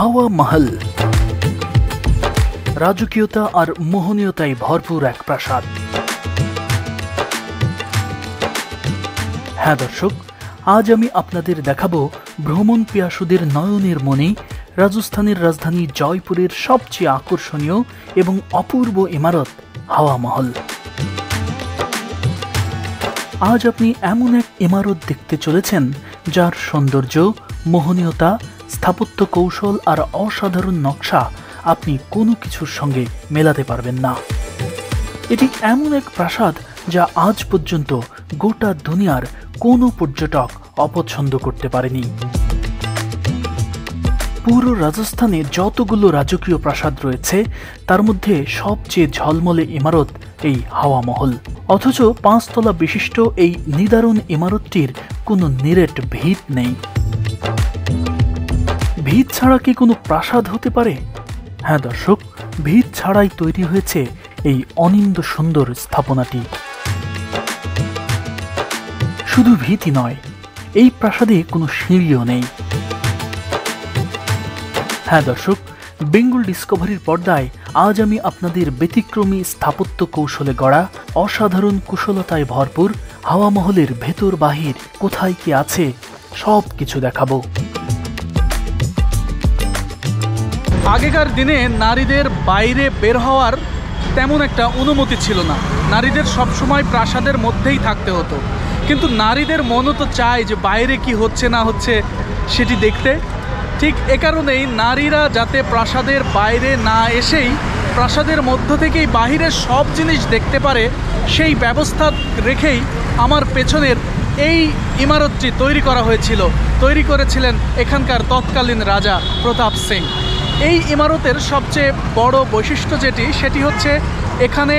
হাওয়া মহল রাজকীয়তা আর মোহনীয়তায় ভরপুর এক প্রাসাদ। হ্যাঁ দর্শক, আজ আমি আপনাদের দেখাবো ভ্রমণ পিয়াসুদের নয়নের মণি রাজস্থানের রাজধানী জয়পুরের সবচেয়ে আকর্ষণীয় এবং অপূর্ব ইমারত হাওয়া মহল। আজ আপনি এমন এক ইমারত দেখতে চলেছেন যার সৌন্দর্য, মোহনীয়তা, স্থাপত্য কৌশল আর অসাধারণ নকশা আপনি কোনো কিছুর সঙ্গে মেলাতে পারবেন না। এটি এমন এক প্রাসাদ যা আজ পর্যন্ত গোটা দুনিয়ার কোনো পর্যটক অপছন্দ করতে পারেনি। পুরো রাজস্থানে যতগুলো রাজকীয় প্রাসাদ রয়েছে তার মধ্যে সবচেয়ে ঝলমলে ইমারত এই হাওয়া মহল। অথচ 5 তলা বিশিষ্ট এই নিদারুণ ইমারতটির কোনো নিরেট ভিত নেই। ভিত ছাড়া কি কোনো প্রাসাদ হতে পারে? হ্যাঁ দর্শক, ভিত ছাড়াই তৈরি হয়েছে এই অনিন্দ সুন্দর স্থাপনাটি। শুধু ভিতই নয়, এই প্রাসাদে কোনো সিঁড়িও নেই। হ্যাঁ দর্শক, বেঙ্গল ডিসকভারির পর্দায় আজ আমি আপনাদের ব্যতিক্রমী স্থাপত্য কৌশলে গড়া অসাধারণ কুশলতায় ভরপুর হাওয়া মহলের ভেতর বাহির কোথায় কি আছে সব কিছু দেখাবো। আগেকার দিনে নারীদের বাইরে বের হওয়ার তেমন একটা অনুমতি ছিল না। নারীদের সবসময় প্রাসাদের মধ্যেই থাকতে হতো। কিন্তু নারীদের মনও তো চায় যে বাইরে কি হচ্ছে না হচ্ছে সেটি দেখতে। ঠিক এ কারণেই নারীরা যাতে প্রাসাদের বাইরে না এসেই প্রাসাদের মধ্য থেকেই বাহিরের সব জিনিস দেখতে পারে সেই ব্যবস্থা রেখেই আমার পেছনের এই ইমারতটি তৈরি করা হয়েছিল। তৈরি করেছিলেন এখানকার তৎকালীন রাজা প্রতাপ সিং। এই ইমারতের সবচেয়ে বড় বৈশিষ্ট্য সেটি হচ্ছে এখানে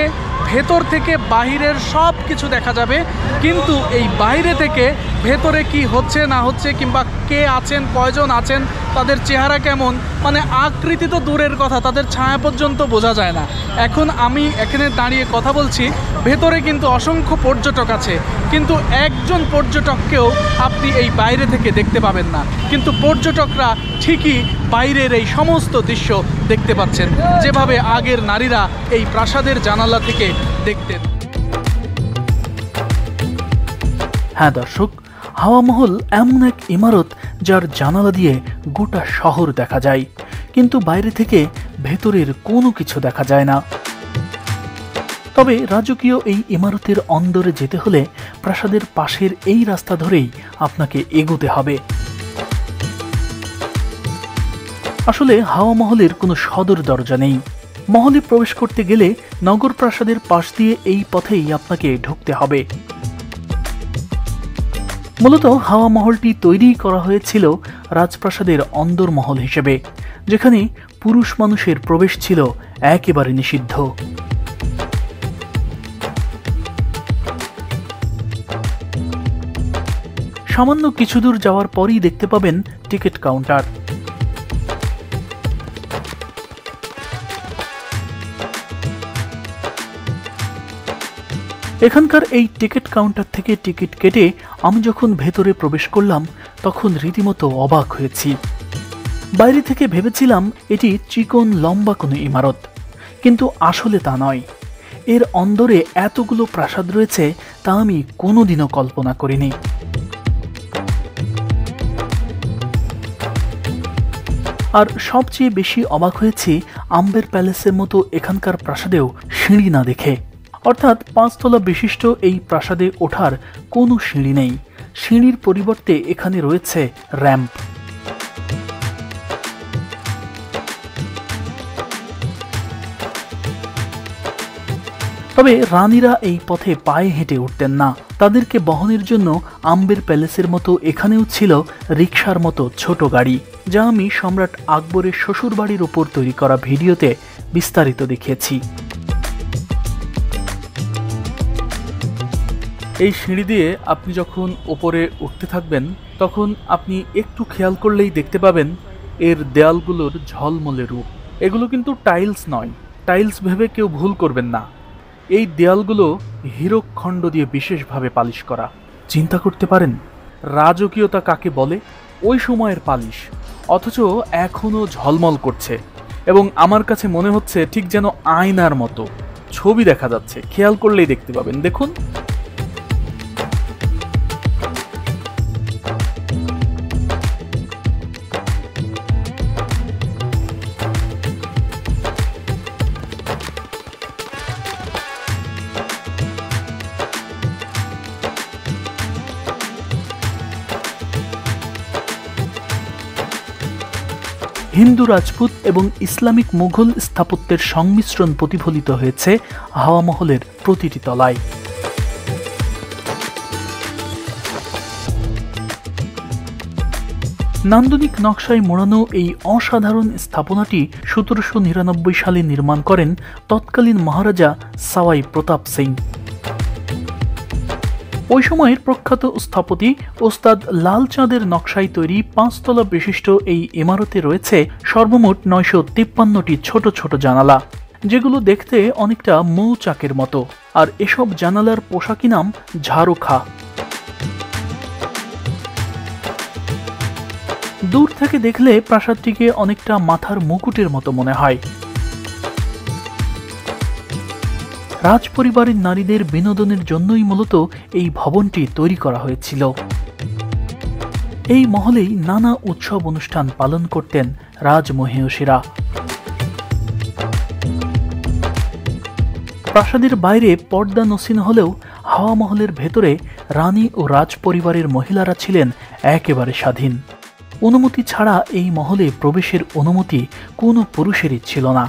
ভেতর থেকে বাহিরের সব কিছু দেখা যাবে, কিন্তু এই বাইরে থেকে ভেতরে কি হচ্ছে না হচ্ছে কিংবা কে আছেন, কয়জন আছেন, তাদের চেহারা কেমন, মানে আকৃতি তো দূরের কথা, তাদের ছায়া পর্যন্ত বোঝা যায় না। এখন আমি এখানে দাঁড়িয়ে কথা বলছি, ভেতরে কিন্তু অসংখ্য পর্যটক আছে, কিন্তু একজন পর্যটককেও আপনি এই বাইরে থেকে দেখতে পাবেন না। কিন্তু পর্যটকরা ঠিকই বাইরের এই সমস্ত দৃশ্য দেখতে পাচ্ছেন, যেভাবে আগের নারীরা এই প্রাসাদের জানালা থেকে দেখতেন। হ্যাঁ দর্শক, হাওয়া মহল এমন এক ইমারত যার জানালা দিয়ে গোটা শহর দেখা যায়, কিন্তু বাইরে থেকে ভেতরের কোনো কিছু দেখা যায় না। তবে রাজকীয় এই ইমারতের অন্দরে যেতে হলে প্রাসাদের পাশের এই রাস্তা ধরেই আপনাকে এগোতে হবে। আসলে হাওয়া মহলের কোনো সদর দরজা নেই। মহলে প্রবেশ করতে গেলে নগর প্রাসাদের পাশ দিয়ে এই পথেই আপনাকে ঢুকতে হবে। মূলত হাওয়া মহলটি তৈরি করা হয়েছিল রাজপ্রাসাদের অন্দরমহল হিসেবে, যেখানে পুরুষ মানুষের প্রবেশ ছিল একেবারে নিষিদ্ধ। সামান্য কিছু দূর যাওয়ার পরই দেখতে পাবেন টিকিট কাউন্টার। এখানকার এই টিকিট কাউন্টার থেকে টিকিট কেটে আমি যখন ভেতরে প্রবেশ করলাম তখন রীতিমতো অবাক হয়েছি। বাইরে থেকে ভেবেছিলাম এটি চিকন লম্বা কোনো ইমারত, কিন্তু আসলে তা নয়। এর অন্দরে এতগুলো প্রাসাদ রয়েছে তা আমি কোনোদিনও কল্পনা করিনি। আর সবচেয়ে বেশি অবাক হয়েছি আম্বের প্যালেসের মতো এখানকার প্রাসাদেও সিঁড়ি না দেখে। অর্থাৎ 5 তলা বিশিষ্ট এই প্রাসাদে ওঠার কোনো সিঁড়ি নেই। সিঁড়ির পরিবর্তে এখানে রয়েছে র্যাম্প। তবে রানীরা এই পথে পায়ে হেঁটে উঠতেন না। তাদেরকে বহনের জন্য আম্বের প্যালেসের মতো এখানেও ছিল রিকশার মতো ছোট গাড়ি, যা আমি সম্রাট আকবরের শ্বশুরবাড়ির ওপর তৈরি করা ভিডিওতে বিস্তারিত দেখিয়েছি। এই সিঁড়ি দিয়ে আপনি যখন ওপরে উঠতে থাকবেন তখন আপনি একটু খেয়াল করলেই দেখতে পাবেন এর দেয়ালগুলোর ঝলমলে রূপ। এগুলো কিন্তু টাইলস নয়, টাইলস ভেবে কেউ ভুল করবেন না। এই দেয়ালগুলো হীরকখণ্ড দিয়ে বিশেষভাবে পালিশ করা। চিন্তা করতে পারেন রাজকীয়তা কাকে বলে? ওই সময়ের পালিশ। অথচ এখনো ঝলমল করছে এবং আমার কাছে মনে হচ্ছে ঠিক যেন আয়নার মতো ছবি দেখা যাচ্ছে। খেয়াল করলেই দেখতে পাবেন, দেখুন। হিন্দু, রাজপুত এবং ইসলামিক মুঘল স্থাপত্যের সংমিশ্রণ প্রতিফলিত হয়েছে হাওয়া মহলের প্রতিটি তলায়। নান্দনিক নকশায় মোড়ানো এই অসাধারণ স্থাপনাটি 1799 সালে নির্মাণ করেন তৎকালীন মহারাজা সাওয়াই প্রতাপ সিং। ওই সময়ের প্রখ্যাত স্থপতি ওস্তাদ লালচাঁদের নকশায় তৈরি 5 তলা বিশিষ্ট এই ইমারতে রয়েছে সর্বমোট 953টি ছোট ছোট জানালা, যেগুলো দেখতে অনেকটা মৌচাকের মতো। আর এসব জানালার পোশাকি নাম ঝাড়ুখা। দূর থেকে দেখলে প্রাসাদটিকে অনেকটা মাথার মুকুটের মতো মনে হয়। রাজপরিবারের নারীদের বিনোদনের জন্যই মূলত এই ভবনটি তৈরি করা হয়েছিল। এই মহলেই নানা উৎসব অনুষ্ঠান পালন করতেন রাজমহিষীরা। প্রাসাদের বাইরে পর্দা নসীন হলেও হাওয়া মহলের ভেতরে রানী ও রাজপরিবারের মহিলারা ছিলেন একেবারে স্বাধীন। অনুমতি ছাড়া এই মহলে প্রবেশের অনুমতি কোনো পুরুষেরই ছিল না।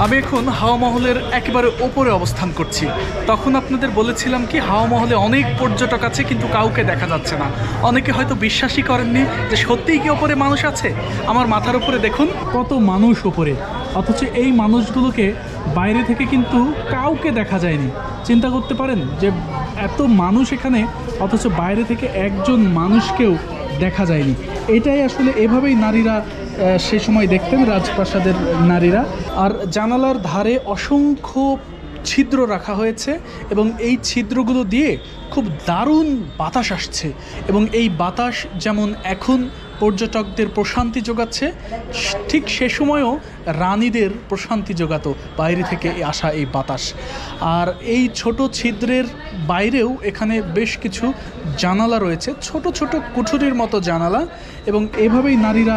আমি এখন হাওয়া মহলের একেবারে ওপরে অবস্থান করছি। তখন আপনাদের বলেছিলাম কি হাওয়া মহলে অনেক পর্যটক আছে কিন্তু কাউকে দেখা যাচ্ছে না। অনেকে হয়তো বিশ্বাসই করেননি যে সত্যিই কি ওপরে মানুষ আছে। আমার মাথার উপরে দেখুন কত মানুষ ওপরে, অথচ এই মানুষগুলোকে বাইরে থেকে কিন্তু কাউকে দেখা যায়নি। চিন্তা করতে পারেন যে এত মানুষ এখানে, অথচ বাইরে থেকে একজন মানুষকেও দেখা যায়নি। এটাই আসলে এভাবেই নারীরা সেই সময় দেখতেন, রাজপ্রাসাদের নারীরা। আর জানালার ধারে অসংখ্য ছিদ্র রাখা হয়েছে এবং এই ছিদ্রগুলো দিয়ে খুব দারুণ বাতাস আসছে এবং এই বাতাস যেমন এখন পর্যটকদের প্রশান্তি যোগাচ্ছে, ঠিক সে সময়ও রানীদের প্রশান্তি যোগাতো বাইরে থেকে আসা এই বাতাস। আর এই ছোট ছিদ্রের বাইরেও এখানে বেশ কিছু জানালা রয়েছে, ছোট ছোট কুঠুরির মতো জানালা, এবং এভাবেই নারীরা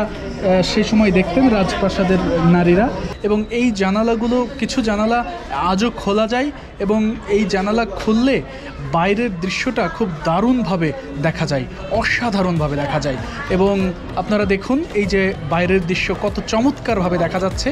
সেই সময় দেখতেন, রাজপ্রাসাদের নারীরা। এবং এই জানালাগুলো, কিছু জানালা আজও খোলা যায় এবং এই জানালা খুললে বাইরের দৃশ্যটা খুব দারুণভাবে দেখা যায়, অসাধারণভাবে দেখা যায়। এবং আপনারা দেখুন এই যে বাইরের দৃশ্য কত চমৎকারভাবে দেখা যাচ্ছে।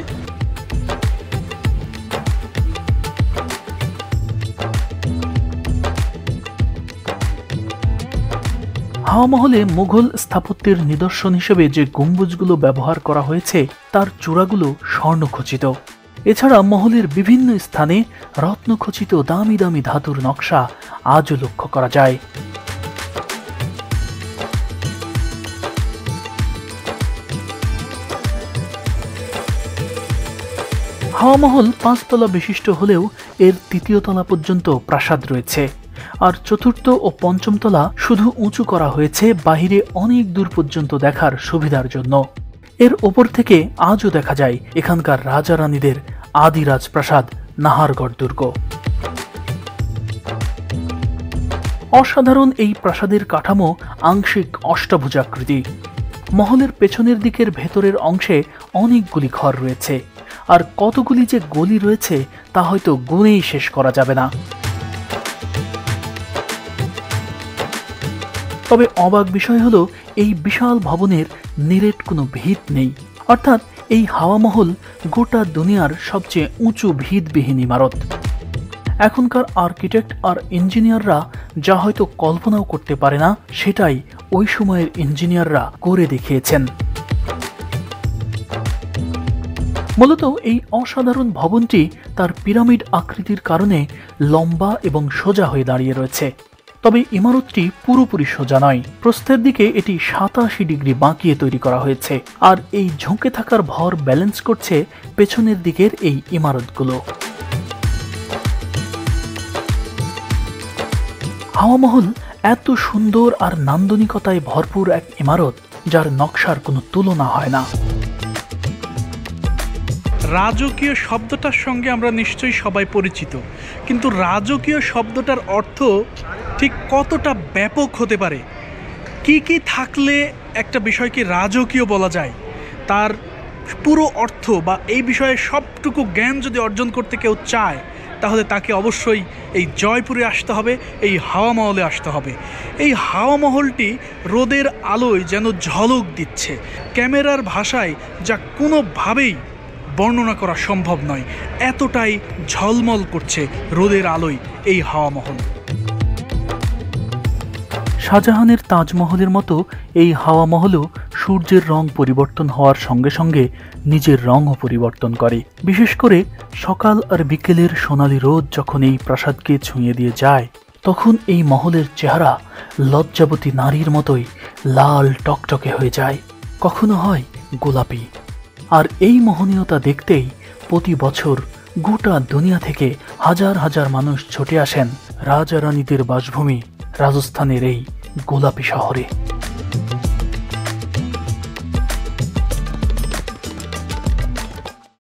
হাওয়া মহলে মুঘল স্থাপত্যের নিদর্শন হিসেবে যে গম্বুজগুলো ব্যবহার করা হয়েছে তার চূড়াগুলো স্বর্ণখচিত। এছাড়া মহলের বিভিন্ন স্থানে রত্নখচিত দামি দামি ধাতুর নকশা আজও লক্ষ্য করা যায়। হাওয়া মহল 5 তলা বিশিষ্ট হলেও এর 3য় তলা পর্যন্ত প্রাসাদ রয়েছে, আর 4র্থ ও 5ম তলা শুধু উঁচু করা হয়েছে বাহিরে অনেক দূর পর্যন্ত দেখার সুবিধার জন্য। এর ওপর থেকে আজও দেখা যায় এখানকার রাজা রানীদের আদি রাজপ্রাসাদ নাহারগড় দুর্গ। অসাধারণ এই প্রাসাদের কাঠামো আংশিক অষ্টভুজাকৃতি। মহলের পেছনের দিকের ভেতরের অংশে অনেকগুলি ঘর রয়েছে, আর কতগুলি যে গলি রয়েছে তা হয়তো গুণেই শেষ করা যাবে না। তবে অবাক বিষয় হলো এই বিশাল ভবনের নিরেট কোনো ভিত নেই, অর্থাৎ এই হাওয়া মহল গোটা দুনিয়ার সবচেয়ে উঁচু ভিতবিহীন ইমারত। এখনকার আর্কিটেক্ট আর ইঞ্জিনিয়াররা যা হয়তো কল্পনাও করতে পারে না, সেটাই ওই সময়ের ইঞ্জিনিয়াররা করে দেখিয়েছেন। মূলত এই অসাধারণ ভবনটি তার পিরামিড আকৃতির কারণে লম্বা এবং সোজা হয়ে দাঁড়িয়ে রয়েছে। তবে ইমারতটি পুরোপুরি সোজা নয়, প্রস্থের দিকে এটি 87 ডিগ্রি বাঁকিয়ে তৈরি করা হয়েছে, আর এই ঝুঁকে থাকার ভর ব্যালেন্স করছে পেছনের দিকের এই ইমারতগুলো। হাওয়া মহল এত সুন্দর আর নান্দনিকতায় ভরপুর এক ইমারত যার নকশার কোনো তুলনা হয় না। রাজকীয় শব্দটার সঙ্গে আমরা নিশ্চয়ই সবাই পরিচিত, কিন্তু রাজকীয় শব্দটার অর্থ ঠিক কতটা ব্যাপক হতে পারে, কি কি থাকলে একটা বিষয়কে রাজকীয় বলা যায়, তার পুরো অর্থ বা এই বিষয়ে সবটুকু জ্ঞান যদি অর্জন করতে কেউ চায় তাহলে তাকে অবশ্যই এই জয়পুরে আসতে হবে, এই হাওয়া মহলে আসতে হবে। এই হাওয়া মহলটি রোদের আলোয় যেন ঝলক দিচ্ছে, ক্যামেরার ভাষায় যা কোনোভাবেই বর্ণনা করা সম্ভব নয়, এতটাই ঝলমল করছে রোদের আলোয় এই হাওয়া মহল। শাহজাহানের তাজমহলের মতো এই হাওয়া মহলও সূর্যের রং পরিবর্তন হওয়ার সঙ্গে সঙ্গে নিজের রঙও পরিবর্তন করে। বিশেষ করে সকাল আর বিকেলের সোনালি রোদ যখন এই প্রাসাদকে ছুঁয়ে দিয়ে যায়, তখন এই মহলের চেহারা লজ্জাবতী নারীর মতোই লাল টকটকে হয়ে যায়, কখনো হয় গোলাপি। আর এই মোহনীয়তা দেখতেই প্রতি বছর গোটা দুনিয়া থেকে হাজার হাজার মানুষ ছুটে আসেন রাজা রানীদের বাসভূমি রাজস্থানের এই গোলাপি শহরে।